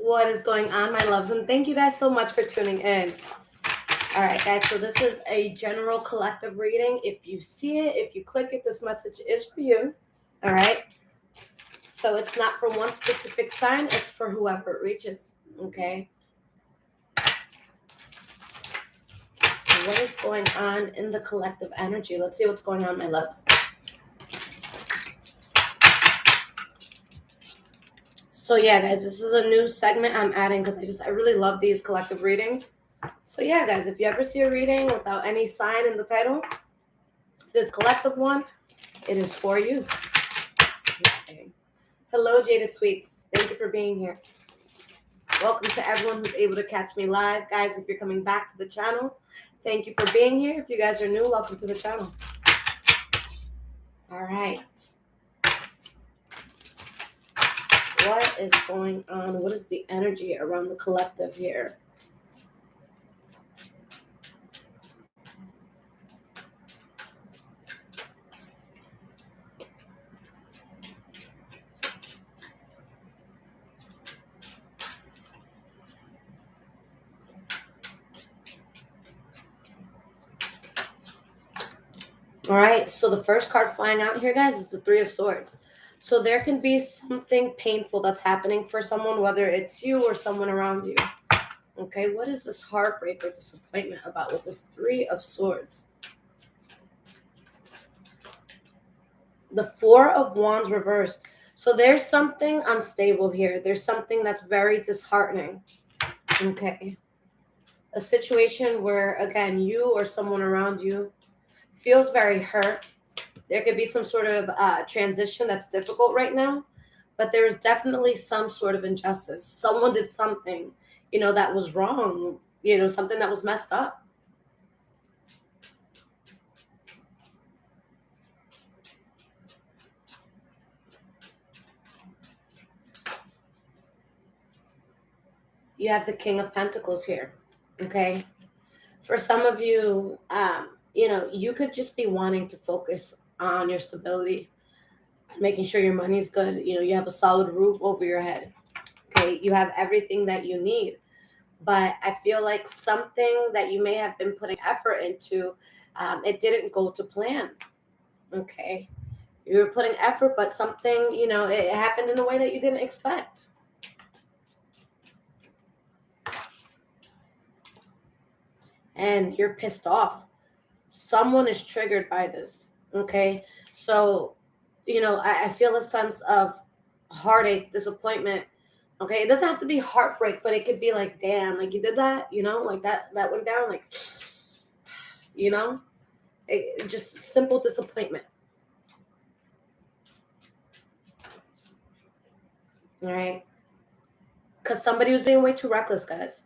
What is going on, my loves? And thank you guys so much for tuning in. All right, guys, so this is a general collective reading. If you see it, if you click it, this message is for you. All right? So it's not for one specific sign. It's for whoever it reaches. Okay? So what is going on in the collective energy? Let's see what's going on, my loves. So yeah, guys, this is a new segment I'm adding because I really love these collective readings. So yeah, guys, if you ever see a reading without any sign in the title, it is a collective one. It is for you. Okay. Hello, Jaded Sweets. Thank you for being here. Welcome to everyone who's able to catch me live. Guys, if you're coming back to the channel, thank you for being here. If you guys are new, welcome to the channel. All right. What is going on? What is the energy around the collective here? All right, so the first card flying out here, guys, is the Three of Swords. So there can be something painful that's happening for someone, whether it's you or someone around you. Okay, what is this heartbreak or disappointment about with this Three of Swords? The Four of Wands reversed. So there's something unstable here. There's something that's very disheartening. Okay. A situation where, again, you or someone around you feels very hurt. There could be some sort of transition that's difficult right now, but there is definitely some sort of injustice. Someone did something, that was wrong, something that was messed up. You have the King of Pentacles here, okay? For some of you, you could just be wanting to focus on your stability, making sure your money's good. You have a solid roof over your head. Okay, you have everything that you need. But I feel like something that you may have been putting effort into, it didn't go to plan. Okay, you were putting effort, but something, it happened in a way that you didn't expect. And you're pissed off. Someone is triggered by this. Okay, so I feel a sense of heartache, disappointment. Okay, it doesn't have to be heartbreak, but it could be like, damn, like you did that, like that went down, like, just simple disappointment. All right, because somebody was being way too reckless, guys.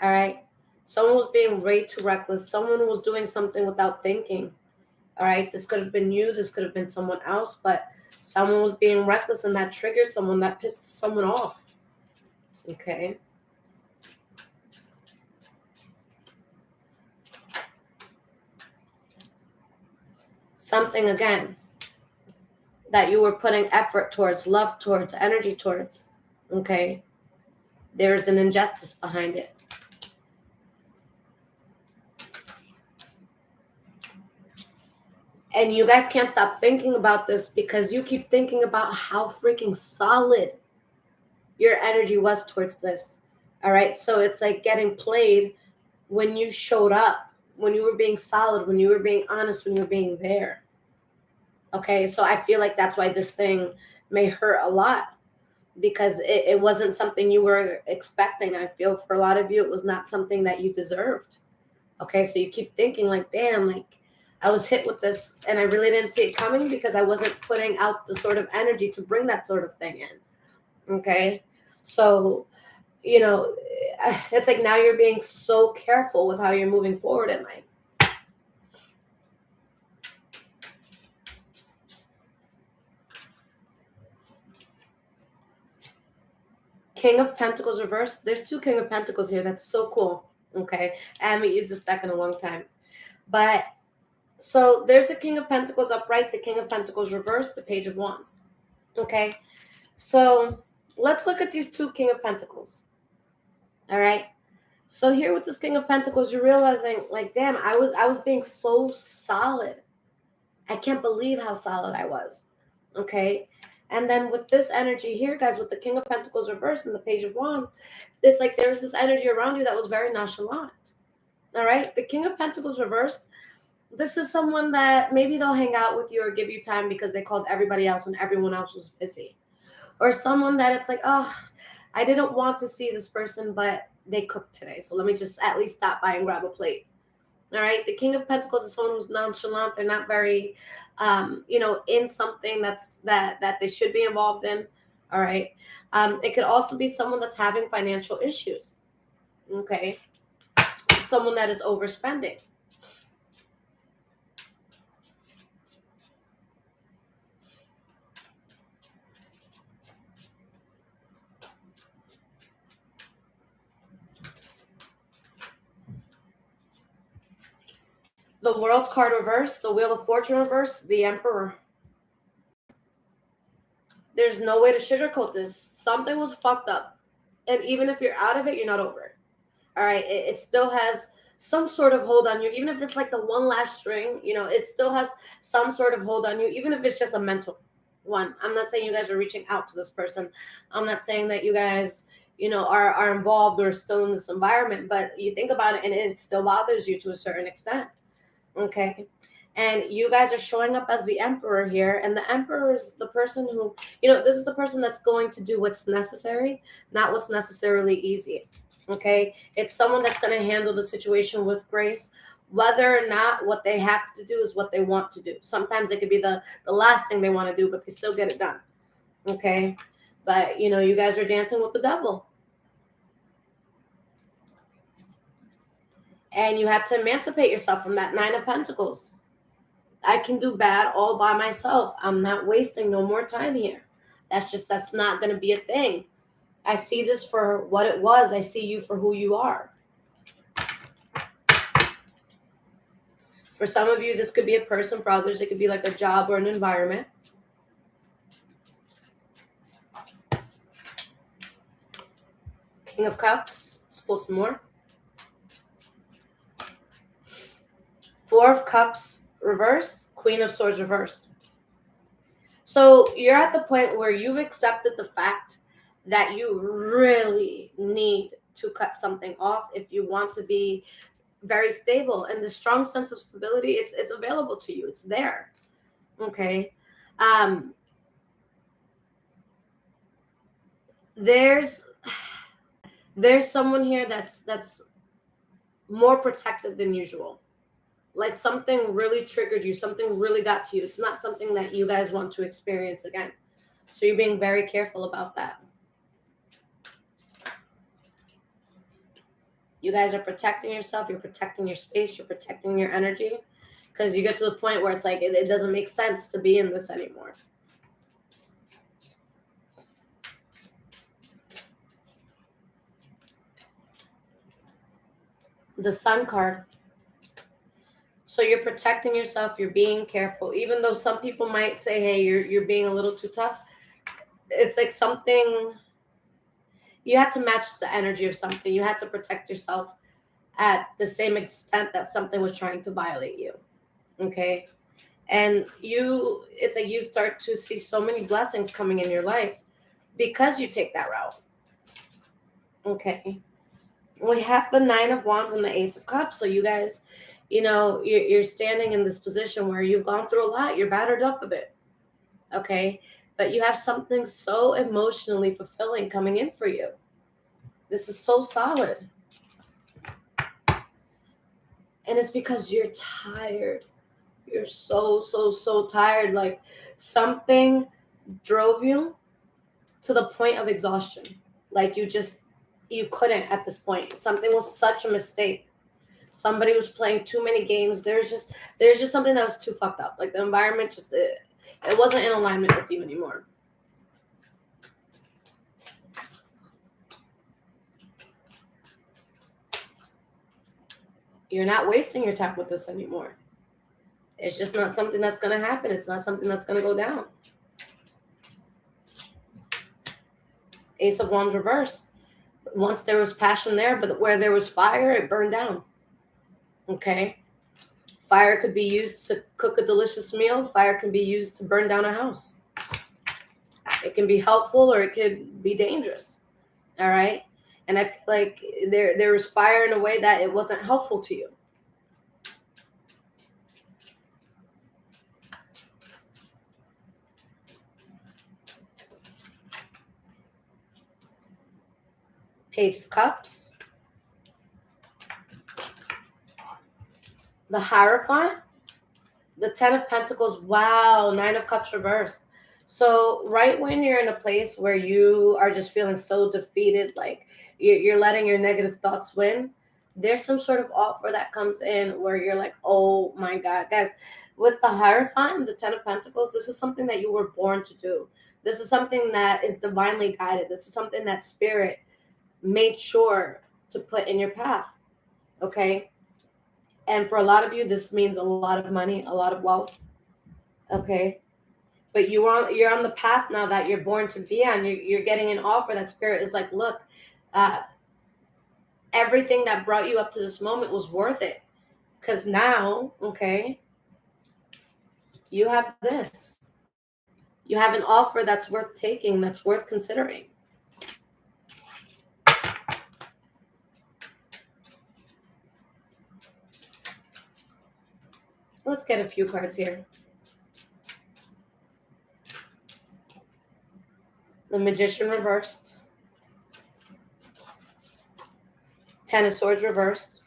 All right, someone was being way too reckless. Someone was doing something without thinking. All right, this could have been you, this could have been someone else, but someone was being reckless and that triggered someone, that pissed someone off. Okay. Something, again, that you were putting effort towards, love towards, energy towards. Okay. There's an injustice behind it. And you guys can't stop thinking about this because you keep thinking about how freaking solid your energy was towards this. All right. So it's like getting played when you showed up, when you were being solid, when you were being honest, when you were being there. Okay. So I feel like that's why this thing may hurt a lot, because it wasn't something you were expecting. I feel for a lot of you, it was not something that you deserved. Okay. So you keep thinking like, damn, like, I was hit with this and I really didn't see it coming because I wasn't putting out the sort of energy to bring that sort of thing in. Okay. So, it's like now you're being so careful with how you're moving forward in life. King of Pentacles reversed. There's two King of Pentacles here. That's so cool. Okay. I haven't used this deck in a long time. But so there's a King of Pentacles upright, the King of Pentacles reversed, the Page of Wands. Okay. So Let's look at these two King of Pentacles. All right. So here with this King of Pentacles, you're realizing, like, damn, I was being so solid. I can't believe how solid I was. Okay. And then with this energy here, guys, with the King of Pentacles reversed and the Page of Wands, it's like there was this energy around you that was very nonchalant. All right. The King of Pentacles reversed. This is someone that maybe they'll hang out with you or give you time because they called everybody else and everyone else was busy. Or someone that it's like, oh, I didn't want to see this person, but they cooked today. So let me just at least stop by and grab a plate. All right. The King of Pentacles is someone who's nonchalant. They're not very, in something that they should be involved in. All right. It could also be someone that's having financial issues. Okay. Someone that is overspending. The World card reversed, the Wheel of Fortune reversed, the Emperor. There's no way to sugarcoat this. Something was fucked up. And even if you're out of it, you're not over it. All right. It still has some sort of hold on you. Even if it's like the one last string, it still has some sort of hold on you, even if it's just a mental one. I'm not saying you guys are reaching out to this person. I'm not saying that you guys, are involved or still in this environment, but you think about it and it still bothers you to a certain extent. Okay. And you guys are showing up as the Emperor here. And the Emperor is the person who, this is the person that's going to do what's necessary, not what's necessarily easy. Okay. It's someone that's going to handle the situation with grace, whether or not what they have to do is what they want to do. Sometimes it could be the last thing they want to do, but they still get it done. Okay. But, you guys are dancing with the devil. And you have to emancipate yourself from that Nine of Pentacles. I can do bad all by myself. I'm not wasting no more time here. That's not going to be a thing. I see this for what it was. I see you for who you are. For some of you, this could be a person. For others, it could be like a job or an environment. King of Cups. Let's pull some more. Four of Cups reversed. Queen of Swords reversed. So you're at the point where you've accepted the fact that you really need to cut something off if you want to be very stable. And the strong sense of stability, it's available to you. It's there. Okay. There's someone here that's more protective than usual. Like something really triggered you, something really got to you. It's not something that you guys want to experience again. So you're being very careful about that. You guys are protecting yourself. You're protecting your space. You're protecting your energy. Because you get to the point where it's like, it doesn't make sense to be in this anymore. The Sun card. So you're protecting yourself. You're being careful. Even though some people might say, hey, you're being a little too tough. It's like something, you have to match the energy of something. You have to protect yourself at the same extent that something was trying to violate you. Okay. And it's like you start to see so many blessings coming in your life because you take that route. Okay. We have the Nine of Wands and the Ace of Cups. So you guys, you're standing in this position where you've gone through a lot. You're battered up a bit. Okay. But you have something so emotionally fulfilling coming in for you. This is so solid. And it's because you're tired. You're so tired. Like something drove you to the point of exhaustion. Like you couldn't at this point. Something was such a mistake. Somebody was playing too many games. There's just something that was too fucked up. Like the environment just, it wasn't in alignment with you anymore. You're not wasting your time with this anymore. It's just not something that's going to happen. It's not something that's going to go down. Ace of Wands reversed. Once there was passion there, but where there was fire, it burned down. Okay. Fire could be used to cook a delicious meal. Fire can be used to burn down a house. It can be helpful or it could be dangerous. All right. And I feel like there was fire in a way that it wasn't helpful to you. Page of Cups. The Hierophant. The Ten of Pentacles. Wow. Nine of Cups reversed. So right when you're in a place where you are just feeling so defeated, like you're letting your negative thoughts win, there's some sort of offer that comes in where you're like, oh my God, guys, with the Hierophant, the Ten of Pentacles, this is something that you were born to do. This is something that is divinely guided. This is something that Spirit made sure to put in your path. Okay. And for a lot of you, this means a lot of money, a lot of wealth. Okay. But you're on the path now that you're born to be on. You're getting an offer that Spirit is like, look, everything that brought you up to this moment was worth it. Because now, okay, you have this. You have an offer that's worth taking, that's worth considering. Let's get a few cards here. The Magician reversed. Ten of Swords reversed.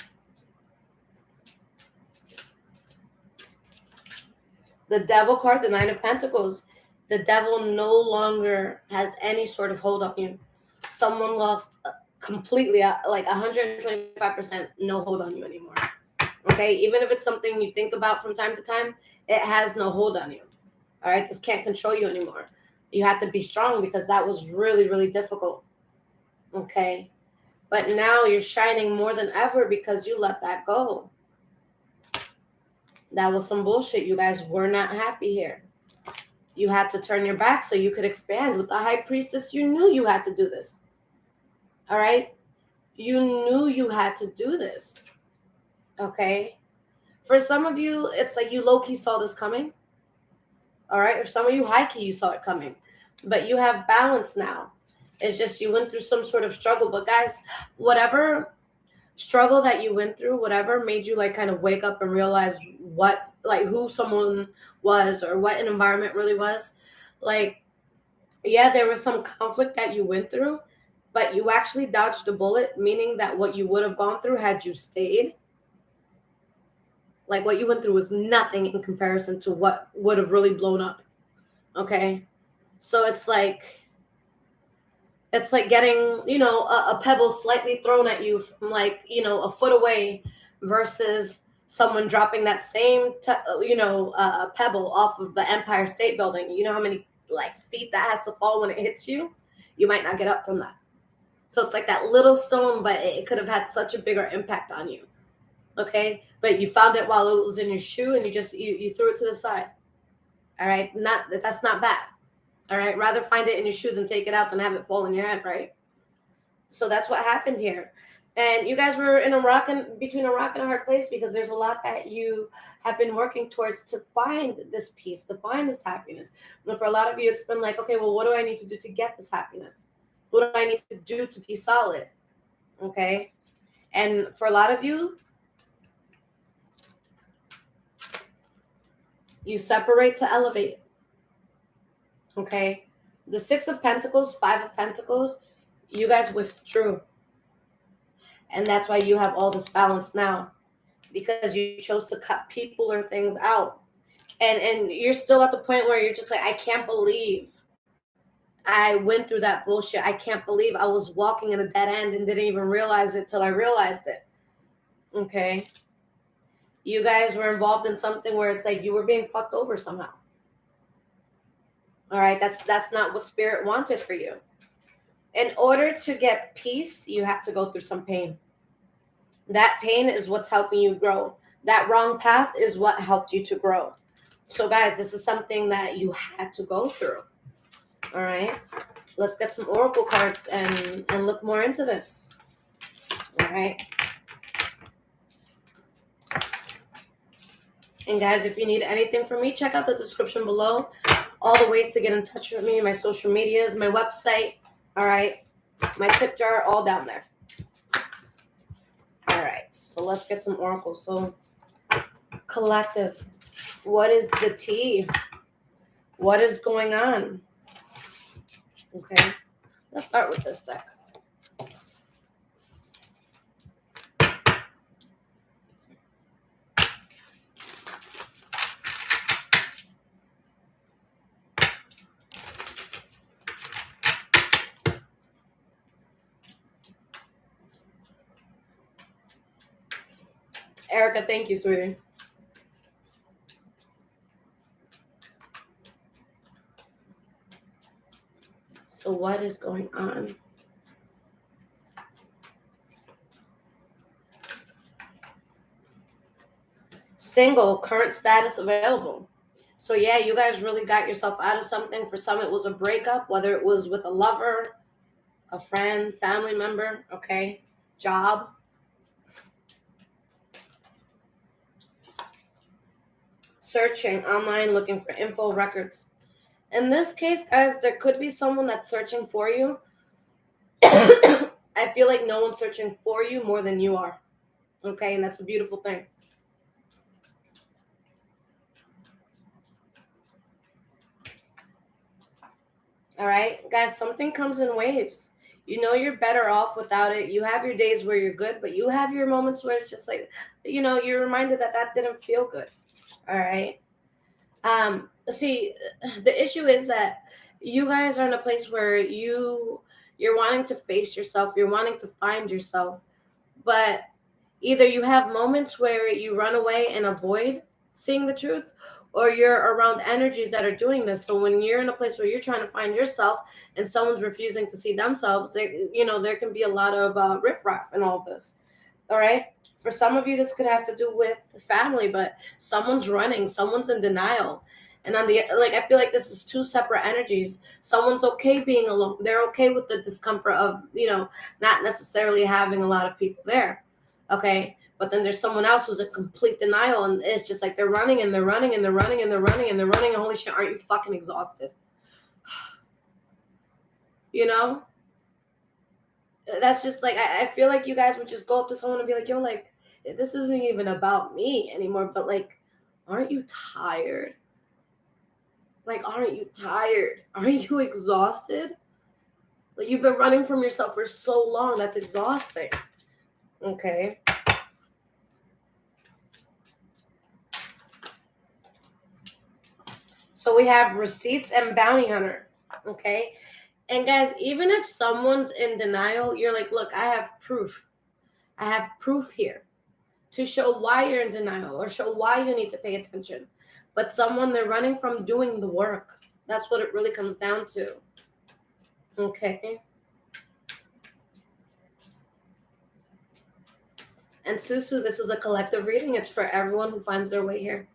The Devil card, the Nine of Pentacles. The Devil no longer has any sort of hold on you. Someone lost completely, like 125% no hold on you anymore. Okay, even if it's something you think about from time to time, it has no hold on you. All right, this can't control you anymore. You have to be strong because that was really, really difficult. Okay, but now you're shining more than ever because you let that go. That was some bullshit. You guys were not happy here. You had to turn your back so you could expand. With the High Priestess, you knew you had to do this. All right, you knew you had to do this. Okay, for some of you, it's like you low-key saw this coming. All right, or some of you high-key, you saw it coming. But you have balance now. It's just you went through some sort of struggle. But guys, whatever struggle that you went through, whatever made you like kind of wake up and realize what, like who someone was or what an environment really was. Like, yeah, there was some conflict that you went through, but you actually dodged a bullet, meaning that what you would have gone through had you stayed. Like what you went through was nothing in comparison to what would have really blown up. Okay. So it's like getting, a pebble slightly thrown at you from like, a foot away versus someone dropping that same, pebble off of the Empire State Building. You know how many like feet that has to fall when it hits you? You might not get up from that. So it's like that little stone, but it could have had such a bigger impact on you. Okay, but you found it while it was in your shoe and you threw it to the side. All right, that's not bad. All right, rather find it in your shoe than take it out than have it fall in your head, right? So that's what happened here. And you guys were between a rock and a hard place because there's a lot that you have been working towards to find this peace, to find this happiness. And for a lot of you, it's been like, okay, well, what do I need to do to get this happiness? What do I need to do to be solid? Okay, and for a lot of you, you separate to elevate. Okay. The Six of Pentacles, Five of Pentacles, you guys withdrew. And that's why you have all this balance now. Because you chose to cut people or things out. And you're still at the point where you're just like, I can't believe I went through that bullshit. I can't believe I was walking in a dead end and didn't even realize it till I realized it. Okay. You guys were involved in something where it's like you were being fucked over somehow. All right, that's not what Spirit wanted for you. In order to get peace, you have to go through some pain. That pain is what's helping you grow. That wrong path is what helped you to grow. So guys, this is something that you had to go through. All right. let's get some oracle cards and look more into this. All right. And guys, if you need anything from me, check out the description below. All the ways to get in touch with me, my social medias, my website. All right. My tip jar, all down there. All right. So let's get some oracles. So collective, what is the tea? What is going on? Okay. Let's start with this deck. Erica, thank you, sweetie. So what is going on? Single, current status available. So yeah, you guys really got yourself out of something. For some, it was a breakup, whether it was with a lover, a friend, family member, okay, job. Searching online, looking for info, records. In this case, guys, there could be someone that's searching for you. I feel like no one's searching for you more than you are. Okay, and that's a beautiful thing. All right, guys, something comes in waves. You know you're better off without it. You have your days where you're good, but you have your moments where it's just like, you know, you're reminded that that didn't feel good. All right. See, the issue is that you guys are in a place where you're wanting to face yourself, you're wanting to find yourself, but either you have moments where you run away and avoid seeing the truth, or you're around energies that are doing this. So when you're in a place where you're trying to find yourself and someone's refusing to see themselves, there can be a lot of riffraff in all this. All right. For some of you, this could have to do with family, but someone's running, someone's in denial. And on the, like, I feel like this is two separate energies. Someone's okay being alone. They're okay with the discomfort of, not necessarily having a lot of people there. Okay. But then there's someone else who's in complete denial. And it's just like they're running and they're running and they're running and they're running and they're running. And holy shit, aren't you fucking exhausted? That's just like, I feel like you guys would just go up to someone and be like, yo, like, this isn't even about me anymore. But like, aren't you tired? Like, aren't you tired? Aren't you exhausted? Like, you've been running from yourself for so long. That's exhausting. Okay. So we have receipts and bounty hunter. Okay. And guys, even if someone's in denial, you're like, look, I have proof. I have proof here to show why you're in denial or show why you need to pay attention. But someone, they're running from doing the work. That's what it really comes down to. Okay. And Susu, this is a collective reading. It's for everyone who finds their way here.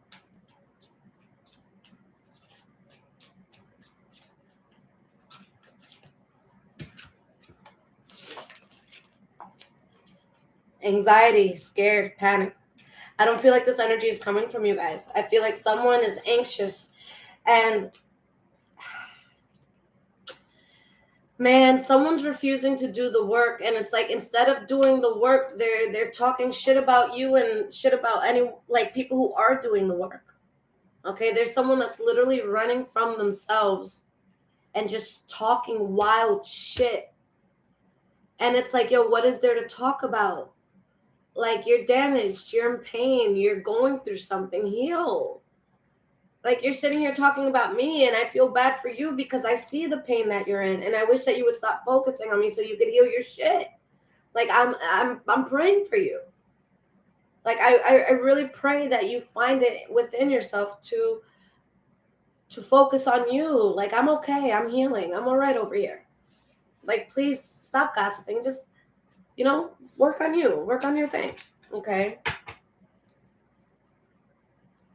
Anxiety, scared, panic. I don't feel like this energy is coming from you guys. I feel like someone is anxious and man, someone's refusing to do the work, and it's like instead of doing the work, they're talking shit about you and shit about any like people who are doing the work. Okay, there's someone that's literally running from themselves and just talking wild shit. And it's like, yo, what is there to talk about? Like, you're damaged, you're in pain, you're going through something, heal. Like, you're sitting here talking about me, and I feel bad for you because I see the pain that you're in, and I wish that you would stop focusing on me so you could heal your shit. Like, I'm praying for you. Like, I really pray that you find it within yourself to focus on you. Like, I'm okay, I'm healing, I'm all right over here. Like, please stop gossiping. Just, work on you, work on your thing. Okay.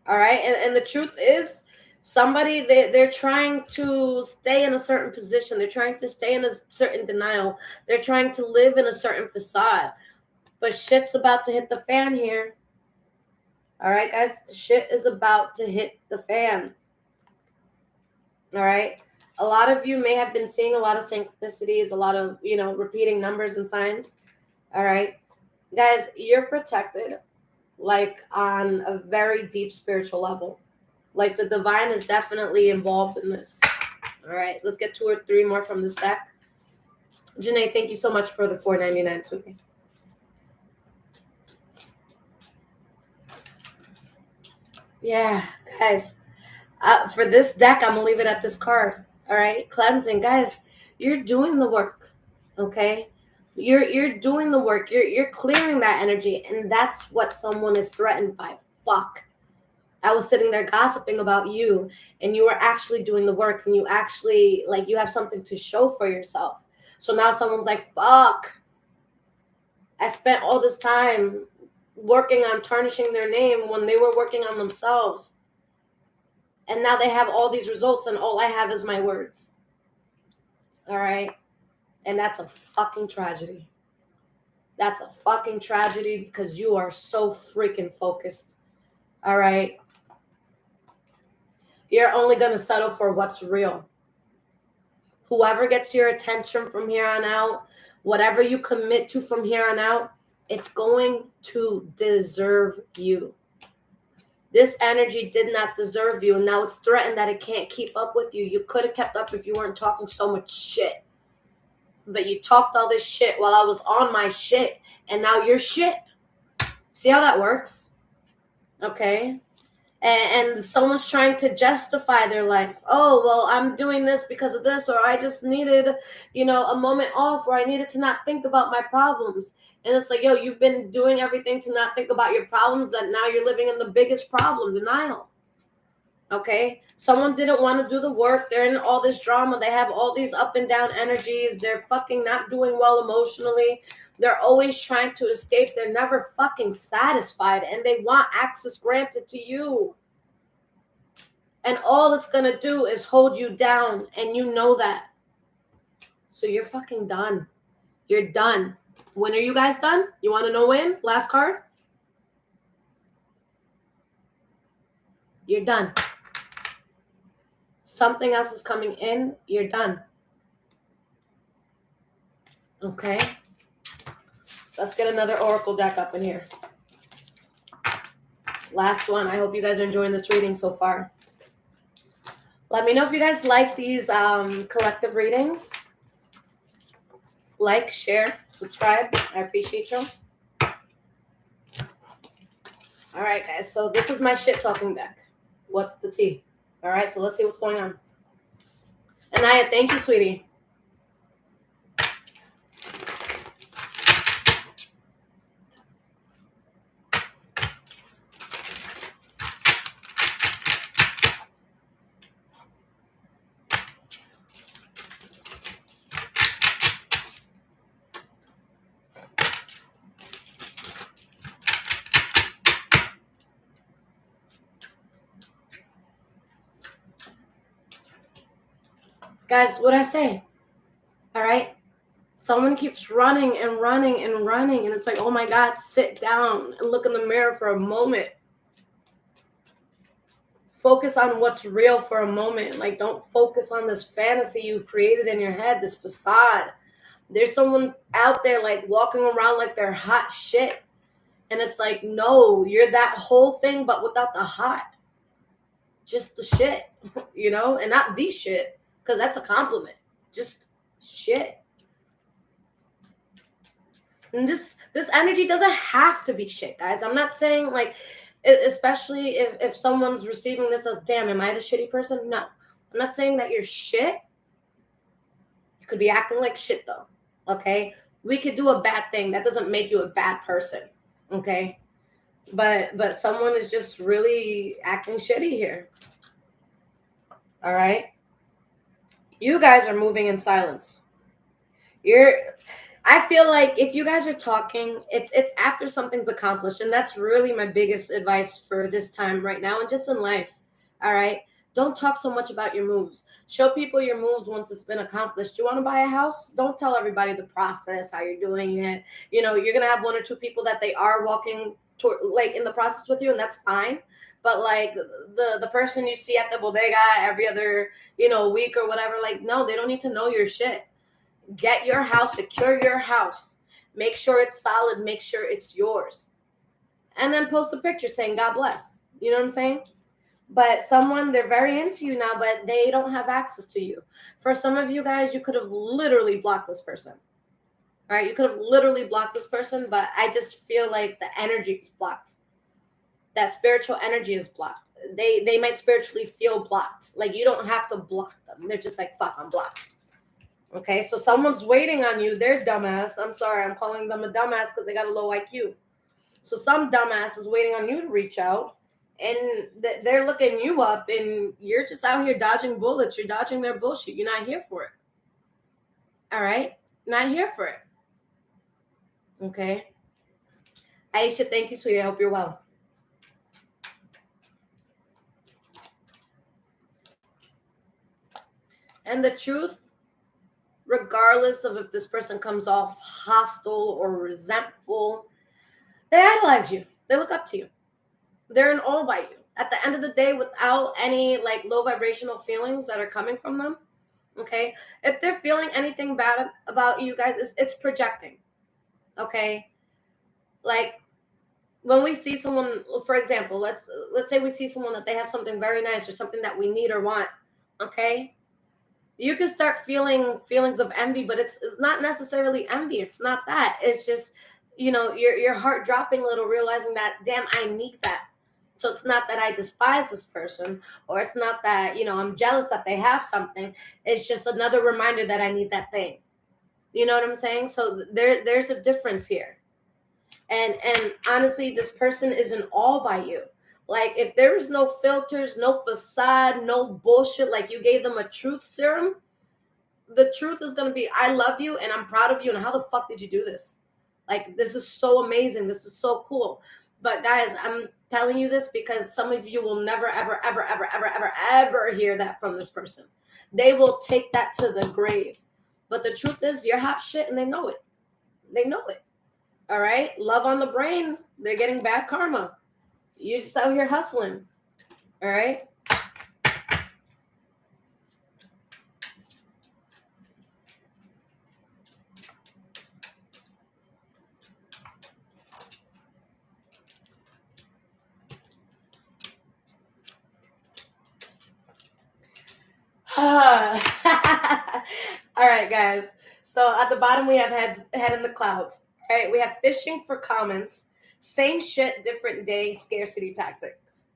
All right. And the truth is, Somebody, they're trying to stay in a certain position. They're trying to stay in a certain denial. They're trying to live in a certain facade. But shit's about to hit the fan here. All right, guys? Shit is about to hit the fan. All right? A lot of you may have been seeing a lot of synchronicities, a lot of, repeating numbers and signs. All right? Guys, you're protected, like, on a very deep spiritual level. Like, the divine is definitely involved in this. All right, let's get 2 or 3 more from this deck. Janae, thank you so much for the $4.99, sweetie. Yeah, guys, for this deck, I'm gonna leave it at this card. All right, cleansing, guys. You're doing the work, okay? You're doing the work. You're clearing that energy, and that's what someone is threatened by. Fuck. I was sitting there gossiping about you, and you were actually doing the work, and you actually, like, you have something to show for yourself. So now someone's like, fuck, I spent all this time working on tarnishing their name when they were working on themselves. And now they have all these results, and all I have is my words. All right? And that's a fucking tragedy. That's a fucking tragedy because you are so freaking focused. All right? You're only going to settle for what's real. Whoever gets your attention from here on out, whatever you commit to from here on out, it's going to deserve you. This energy did not deserve you, and now it's threatened that it can't keep up with you. You could have kept up if you weren't talking so much shit. But you talked all this shit while I was on my shit, and now you're shit. See how that works? Okay? And someone's trying to justify their life. Oh, well, I'm doing this because of this, or I just needed, a moment off, or I needed to not think about my problems. And it's like, yo, you've been doing everything to not think about your problems, that now you're living in the biggest problem, denial. Okay? Someone didn't want to do the work. They're in all this drama. They have all these up and down energies. They're fucking not doing well emotionally. They're always trying to escape. They're never fucking satisfied, and they want access granted to you. And all it's going to do is hold you down, and you know that. So you're fucking done. You're done. When are you guys done? You want to know when? Last card? You're done. Something else is coming in. You're done. Okay? Let's get another oracle deck up in here. Last one. I hope you guys are enjoying this reading so far. Let me know if you guys like these collective readings. Like, share, subscribe. I appreciate you. All right, guys. So this is my shit talking deck. What's the tea? All right, so let's see what's going on. Anaya, thank you, sweetie. Guys, what'd I say? All right? Someone keeps running and running and running, and it's like, oh my God, sit down and look in the mirror for a moment. Focus on what's real for a moment. Like, don't focus on this fantasy you've created in your head, this facade. There's someone out there, like, walking around like they're hot shit. And it's like, no, you're that whole thing, but without the hot. Just the shit, and not the shit, because that's a compliment. Just shit. And this energy doesn't have to be shit, guys. I'm not saying, like, especially if someone's receiving this as, damn, am I the shitty person? No. I'm not saying that you're shit. You could be acting like shit, though, okay? We could do a bad thing. That doesn't make you a bad person, okay? But someone is just really acting shitty here. All right? You guys are moving in silence. I feel like if you guys are talking, it's after something's accomplished, and that's really my biggest advice for this time right now and just in life. All right? Don't talk so much about your moves. Show people your moves once it's been accomplished. You want to buy a house? Don't tell everybody the process, how you're doing it. You're going to have one or two people that they are walking toward, like, in the process with you, and that's fine. But like the person you see at the bodega every other, week or whatever, like, no, they don't need to know your shit. Get your house, secure your house. Make sure it's solid. Make sure it's yours. And then post a picture saying, God bless. You know what I'm saying? But they're very into you now, but they don't have access to you. For some of you guys, you could have literally blocked this person. All right? You could have literally blocked this person, but I just feel like the energy is blocked. That spiritual energy is blocked. They might spiritually feel blocked. Like, you don't have to block them. They're just like, fuck, I'm blocked. Okay? So someone's waiting on you. They're dumbass. I'm sorry. I'm calling them a dumbass because they got a low IQ. So some dumbass is waiting on you to reach out, and they're looking you up, and you're just out here dodging bullets. You're dodging their bullshit. You're not here for it. All right? Not here for it. Okay? Aisha, thank you, sweetie. I hope you're well. And the truth, regardless of if this person comes off hostile or resentful, they idolize you. They look up to you. They're in awe by you. At the end of the day, without any like low vibrational feelings that are coming from them, okay? If they're feeling anything bad about you guys, it's projecting, okay? Like, when we see someone, for example, let's say we see someone that they have something very nice or something that we need or want, okay? You can start feeling feelings of envy, but it's not necessarily envy. It's not that. It's just, your heart dropping a little, realizing that, damn, I need that. So it's not that I despise this person, or it's not that, I'm jealous that they have something. It's just another reminder that I need that thing. You know what I'm saying? So there's a difference here. And honestly, this person is in awe by you. Like, if there is no filters, no facade, no bullshit, like you gave them a truth serum, the truth is going to be, I love you and I'm proud of you. And how the fuck did you do this? Like, this is so amazing. This is so cool. But guys, I'm telling you this because some of you will never, ever, ever, ever, ever, ever, ever hear that from this person. They will take that to the grave. But the truth is, you're hot shit and they know it. They know it. All right? Love on the brain. They're getting bad karma. You're just out here hustling. All right? All right, guys. So at the bottom, we have head in the clouds. All right? We have fishing for comments. Same shit, different day, scarcity tactics.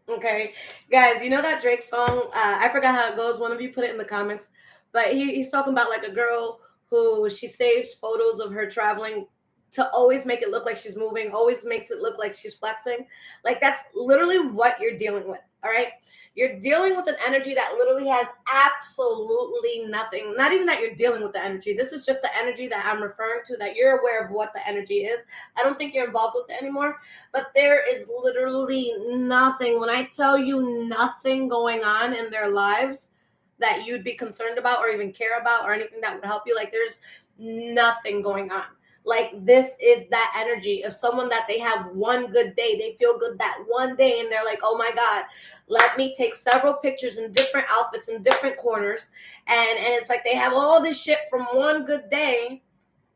Okay, guys, you know that Drake song? I forgot how it goes. One of you put it in the comments, but he's talking about like a girl who she saves photos of her traveling to always make it look like she's moving, always makes it look like she's flexing. Like, that's literally what you're dealing with. All right. You're dealing with an energy that literally has absolutely nothing. Not even that you're dealing with the energy. This is just the energy that I'm referring to, that you're aware of what the energy is. I don't think you're involved with it anymore, but there is literally nothing. When I tell you nothing going on in their lives that you'd be concerned about or even care about or anything that would help you, like, there's nothing going on. Like, this is that energy of someone that they have one good day. They feel good that one day and they're like, oh my God, let me take several pictures in different outfits in different corners. And it's like they have all this shit from one good day,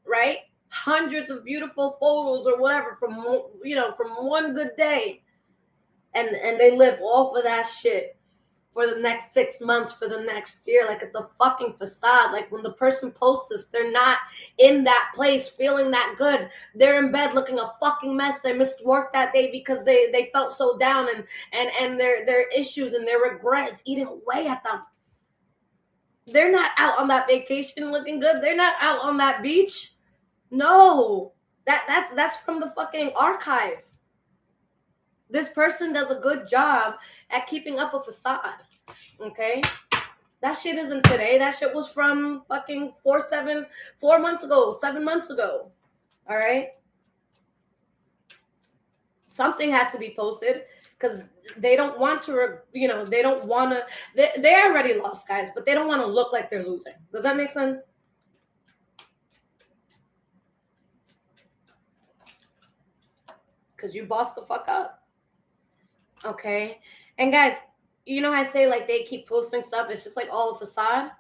right? Hundreds of beautiful photos or whatever from one good day. And they live off of that shit for the next 6 months, for the next year. Like, it's a fucking facade. Like, when the person posts this, they're not in that place feeling that good. They're in bed looking a fucking mess. They missed work that day because they felt so down, and their issues and their regrets eating away at them. They're not out on that vacation looking good. They're not out on that beach. No, that's from the fucking archive. This person does a good job at keeping up a facade, okay? That shit isn't today. That shit was from fucking 7 months ago, all right? Something has to be posted. because they don't want to, they don't want to, they already lost, guys, but they don't want to look like they're losing. Does that make sense? Because you bossed the fuck up. Okay? And guys, I say like they keep posting stuff, it's just like all a facade.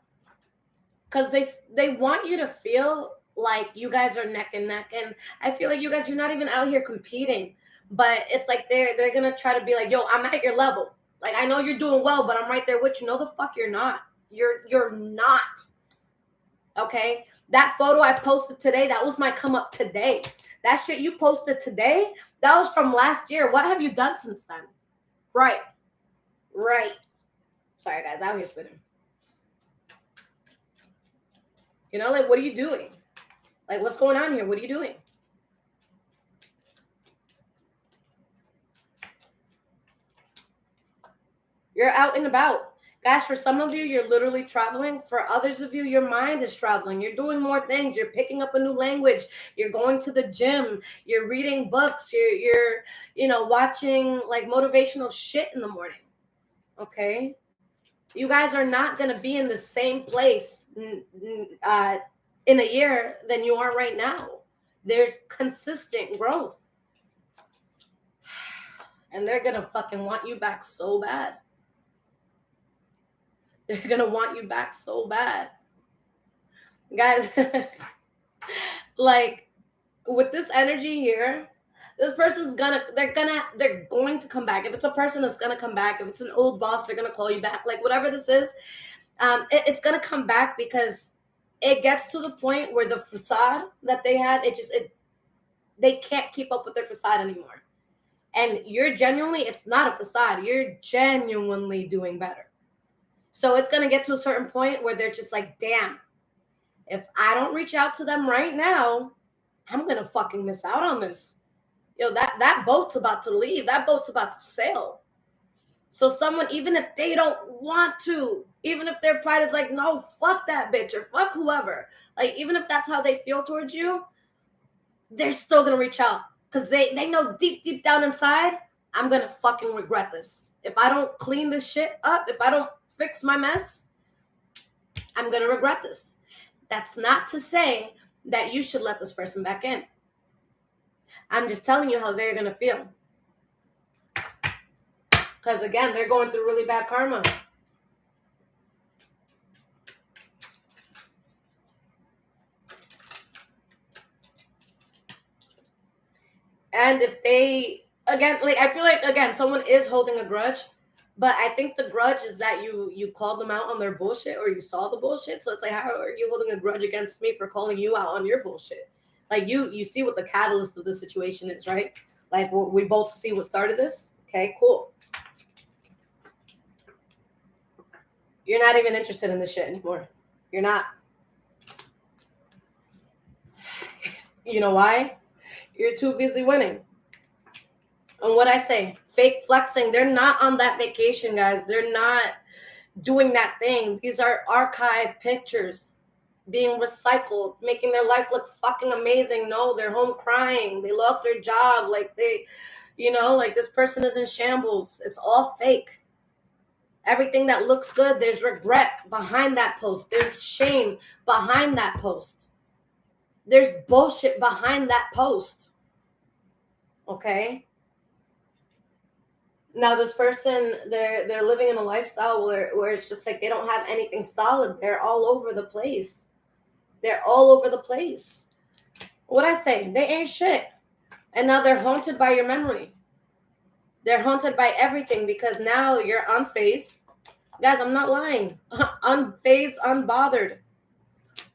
Because they want you to feel like you guys are neck and neck. And I feel like you guys, you're not even out here competing. But it's like they're gonna try to be like, yo, I'm at your level. Like, I know you're doing well, but I'm right there with you. No, the fuck you're not. You're not. Okay? That photo I posted today, that was my come up today. That shit you posted today, that was from last year. What have you done since then? Right. Sorry, guys, out here spitting. Like, what are you doing? Like, what's going on here? What are you doing? You're out and about. Guys, for some of you, you're literally traveling. For others of you, your mind is traveling. You're doing more things. You're picking up a new language. You're going to the gym. You're reading books. You're watching like motivational shit in the morning. Okay? You guys are not going to be in the same place in a year than you are right now. There's consistent growth. And they're going to fucking want you back so bad. They're going to want you back so bad. Guys, like with this energy here, this person's they're going to come back. If it's a person that's going to come back, if it's an old boss, they're going to call you back. Like whatever this is, it's going to come back because it gets to the point where the facade that they had, they can't keep up with their facade anymore. And you're genuinely, it's not a facade. You're genuinely doing better. So it's going to get to a certain point where they're just like, damn, if I don't reach out to them right now, I'm going to fucking miss out on this. That boat's about to leave. That boat's about to sail. So someone, even if they don't want to, even if their pride is like, no, fuck that bitch or fuck whoever. Like, even if that's how they feel towards you, they're still going to reach out. Because they know deep down inside, I'm going to fucking regret this. If I don't clean this shit up, if I don't fix my mess, I'm going to regret this. That's not to say that you should let this person back in. I'm just telling you how they're going to feel. Because again, they're going through really bad karma. And if they, again, like I feel like, again, someone is holding a grudge. But I think the grudge is that you called them out on their bullshit or you saw the bullshit. So it's like, how are you holding a grudge against me for calling you out on your bullshit? Like you see what the catalyst of the situation is, right? Like we both see what started this. Okay, cool. You're not even interested in this shit anymore. You're not. You know why? You're too busy winning. And what I say, fake flexing, they're not on that vacation, guys. They're not doing that thing. These are archived pictures being recycled, making their life look fucking amazing. No, they're home crying. They lost their job. Like like this person is in shambles. It's all fake. Everything that looks good, there's regret behind that post. There's shame behind that post. There's bullshit behind that post. Okay? Now this person, they're living in a lifestyle where it's just like they don't have anything solid. They're all over the place. They're all over the place. What I say? They ain't shit. And now they're haunted by your memory. They're haunted by everything because now you're unfazed. Guys, I'm not lying. Unfazed, unbothered.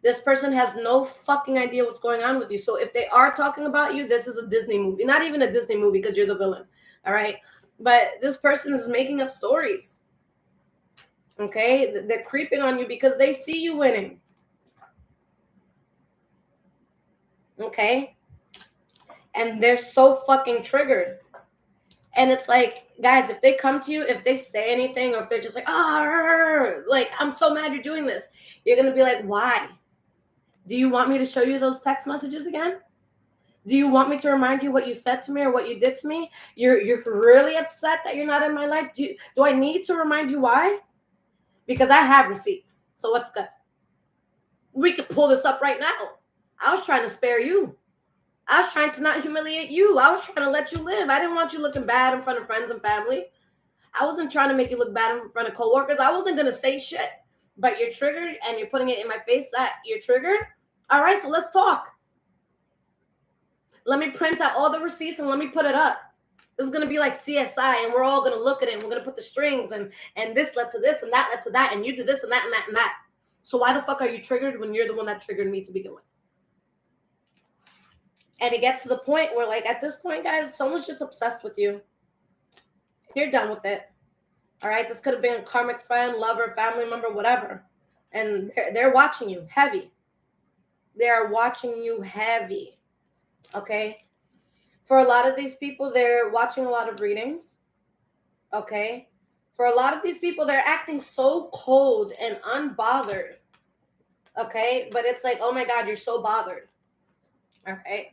This person has no fucking idea what's going on with you. So if they are talking about you, this is a Disney movie. Not even a Disney movie because you're the villain. All right? But this person is making up stories. Okay? They're creeping on you because they see you winning. Okay? And they're so fucking triggered. And it's like, guys, if they come to you, if they say anything, or if they're just like, like, I'm so mad you're doing this, you're going to be like, why? Do you want me to show you those text messages again? Do you want me to remind you what you said to me or what you did to me? You're really upset that you're not in my life. Do I need to remind you why? Because I have receipts. So what's good? We could pull this up right now. I was trying to spare you. I was trying to not humiliate you. I was trying to let you live. I didn't want you looking bad in front of friends and family. I wasn't trying to make you look bad in front of coworkers. I wasn't going to say shit. But you're triggered and you're putting it in my face that you're triggered. All right, so let's talk. Let me print out all the receipts and let me put it up. This is going to be like CSI, and we're all going to look at it, and we're going to put the strings, and this led to this, and that led to that, and you did this, and that, and that, and that. So why the fuck are you triggered when you're the one that triggered me to begin with? And it gets to the point where, like, at this point, guys, someone's just obsessed with you. You're done with it. All right? This could have been a karmic friend, lover, family member, whatever. And they're watching you heavy. They're watching you heavy. Okay? For a lot of these people, they're watching a lot of readings. Okay? For a lot of these people, they're acting so cold and unbothered. Okay? But it's like, oh my God, you're so bothered. All right?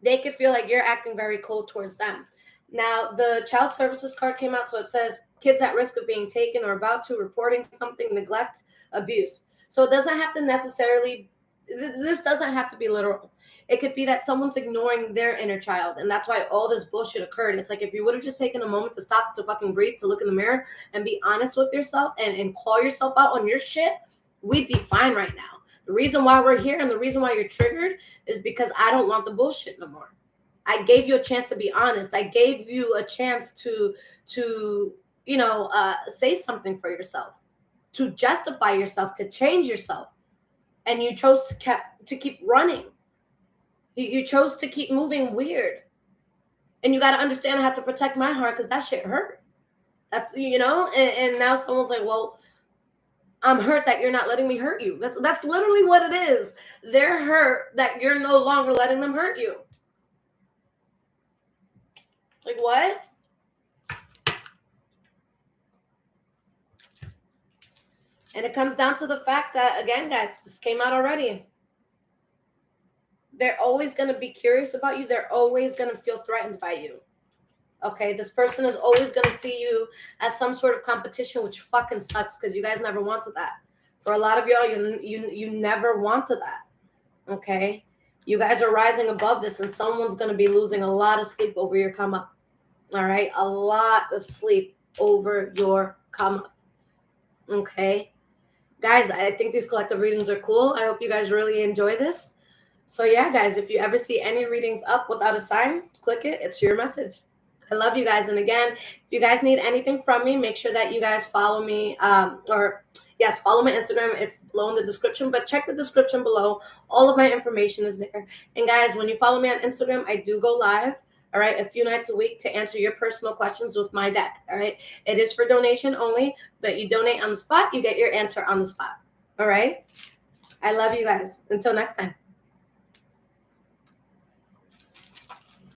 They could feel like you're acting very cold towards them. Now, the child services card came out, so it says kids at risk of being taken or about to, reporting something, neglect, abuse. So it doesn't have to necessarily, this doesn't have to be literal. It could be that someone's ignoring their inner child, and that's why all this bullshit occurred. It's like if you would have just taken a moment to stop, to fucking breathe, to look in the mirror and be honest with yourself and call yourself out on your shit, we'd be fine right now. The reason why we're here and the reason why you're triggered is because I don't want the bullshit no more. I gave you a chance to be honest. I gave you a chance to say something for yourself, to justify yourself, to change yourself. And you chose to keep running. You chose to keep moving weird. And you got to understand I have to protect my heart because that shit hurt. That's, and now someone's like, well, I'm hurt that you're not letting me hurt you. That's literally what it is. They're hurt that you're no longer letting them hurt you. Like what? And it comes down to the fact that, again, guys, this came out already. They're always going to be curious about you. They're always going to feel threatened by you. Okay, this person is always going to see you as some sort of competition, which fucking sucks because you guys never wanted that. For a lot of y'all, you never wanted that. Okay, you guys are rising above this, and someone's going to be losing a lot of sleep over your come up. All right, a lot of sleep over your come up. Okay, guys, I think these collective readings are cool. I hope you guys really enjoy this. So yeah, guys, if you ever see any readings up without a sign, click it. It's your message. I love you guys. And again, if you guys need anything from me, make sure that you guys follow me. Follow my Instagram. It's below in the description, but check the description below. All of my information is there. And guys, when you follow me on Instagram, I do go live, all right, a few nights a week to answer your personal questions with my deck, all right? It is for donation only, but you donate on the spot, you get your answer on the spot, all right? I love you guys. Until next time.